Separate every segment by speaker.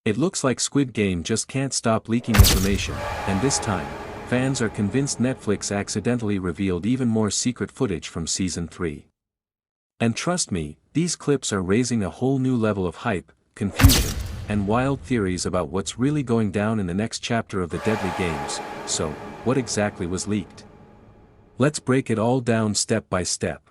Speaker 1: It looks like Squid Game just can't stop leaking information, and this time, fans are convinced Netflix accidentally revealed even more secret footage from Season 3. And trust me, these clips are raising a whole new level of hype, confusion, and wild theories about what's really going down in the next chapter of the Deadly Games. So, what exactly was leaked? Let's break it all down step by step.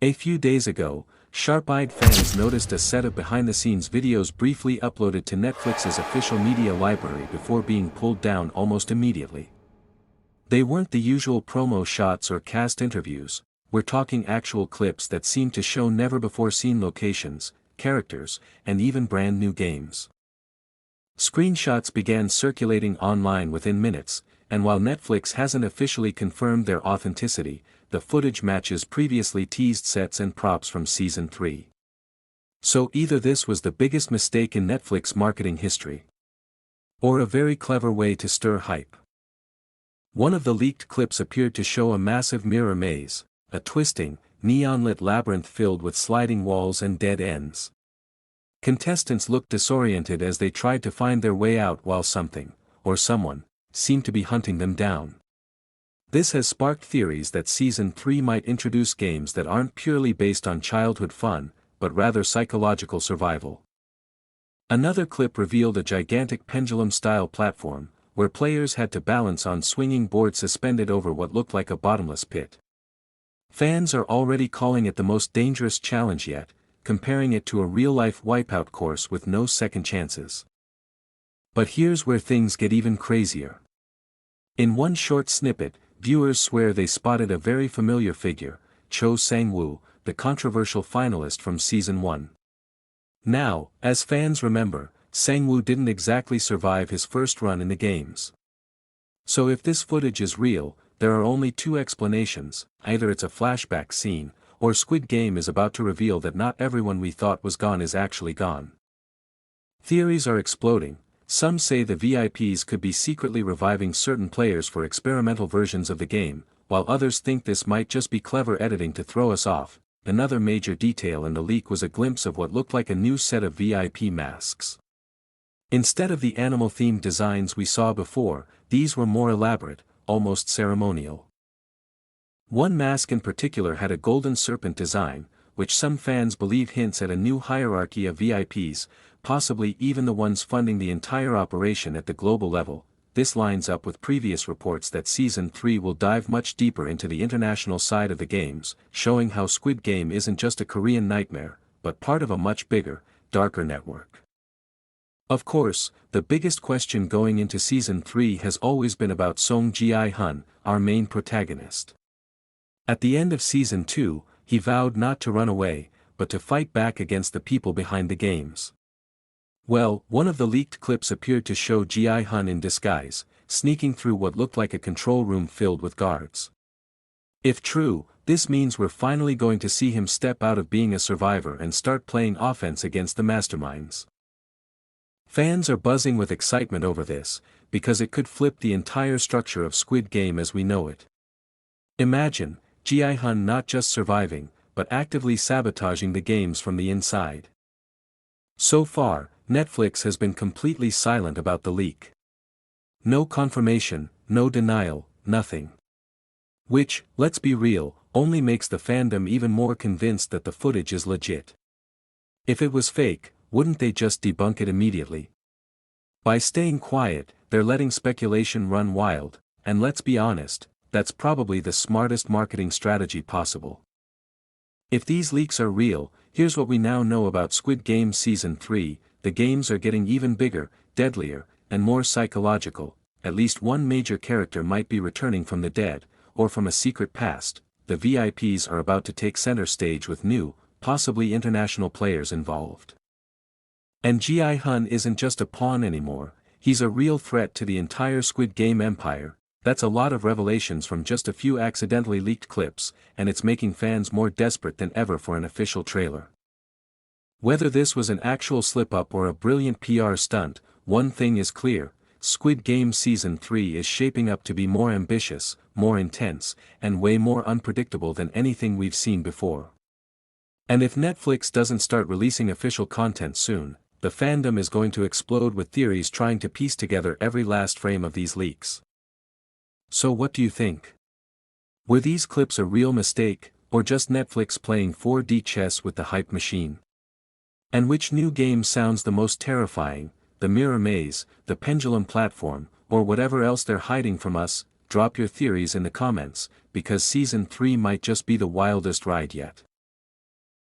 Speaker 1: A few days ago, sharp-eyed fans noticed a set of behind-the-scenes videos briefly uploaded to Netflix's official media library before being pulled down almost immediately. They weren't the usual promo shots or cast interviews. We're talking actual clips that seem to show never-before-seen locations, characters, and even brand-new games. Screenshots began circulating online within minutes, and while Netflix hasn't officially confirmed their authenticity, the footage matches previously teased sets and props from Season 3. So either this was the biggest mistake in Netflix marketing history, or a very clever way to stir hype. One of the leaked clips appeared to show a massive mirror maze, a twisting, neon-lit labyrinth filled with sliding walls and dead ends. Contestants looked disoriented as they tried to find their way out while something, or someone, seemed to be hunting them down. This has sparked theories that Season 3 might introduce games that aren't purely based on childhood fun, but rather psychological survival. Another clip revealed a gigantic pendulum-style platform, where players had to balance on swinging boards suspended over what looked like a bottomless pit. Fans are already calling it the most dangerous challenge yet, comparing it to a real-life wipeout course with no second chances. But here's where things get even crazier. In one short snippet, viewers swear they spotted a very familiar figure, Cho Sang-woo, the controversial finalist from Season 1. Now, as fans remember, Sang-woo didn't exactly survive his first run in the games. So if this footage is real, there are only two explanations: either it's a flashback scene, or Squid Game is about to reveal that not everyone we thought was gone is actually gone. Theories are exploding. Some say the VIPs could be secretly reviving certain players for experimental versions of the game, while others think this might just be clever editing to throw us off. Another major detail in the leak was a glimpse of what looked like a new set of VIP masks. Instead of the animal-themed designs we saw before, these were more elaborate, almost ceremonial. One mask in particular had a golden serpent design, which some fans believe hints at a new hierarchy of VIPs, possibly even the ones funding the entire operation at the global level. This lines up with previous reports that Season 3 will dive much deeper into the international side of the games, showing how Squid Game isn't just a Korean nightmare, but part of a much bigger, darker network. Of course, the biggest question going into Season 3 has always been about Song Ji-hyun, our main protagonist. At the end of Season 2, he vowed not to run away, but to fight back against the people behind the games. Well, one of the leaked clips appeared to show Ji-hyun in disguise, sneaking through what looked like a control room filled with guards. If true, this means we're finally going to see him step out of being a survivor and start playing offense against the masterminds. Fans are buzzing with excitement over this, because it could flip the entire structure of Squid Game as we know it. Imagine, Ji-hyun not just surviving, but actively sabotaging the games from the inside. So far, Netflix has been completely silent about the leak. No confirmation, no denial, nothing. Which, let's be real, only makes the fandom even more convinced that the footage is legit. If it was fake, wouldn't they just debunk it immediately? By staying quiet, they're letting speculation run wild, and let's be honest, that's probably the smartest marketing strategy possible. If these leaks are real, here's what we now know about Squid Game Season 3, the games are getting even bigger, deadlier, and more psychological. At least one major character might be returning from the dead, or from a secret past. The VIPs are about to take center stage with new, possibly international players involved. And Ji-hyun isn't just a pawn anymore, he's a real threat to the entire Squid Game empire. That's a lot of revelations from just a few accidentally leaked clips, and it's making fans more desperate than ever for an official trailer. Whether this was an actual slip-up or a brilliant PR stunt, one thing is clear: Squid Game Season 3 is shaping up to be more ambitious, more intense, and way more unpredictable than anything we've seen before. And if Netflix doesn't start releasing official content soon, the fandom is going to explode with theories trying to piece together every last frame of these leaks. So what do you think? Were these clips a real mistake, or just Netflix playing 4D chess with the hype machine? And which new game sounds the most terrifying, the mirror maze, the pendulum platform, or whatever else they're hiding from us? Drop your theories in the comments, because Season 3 might just be the wildest ride yet.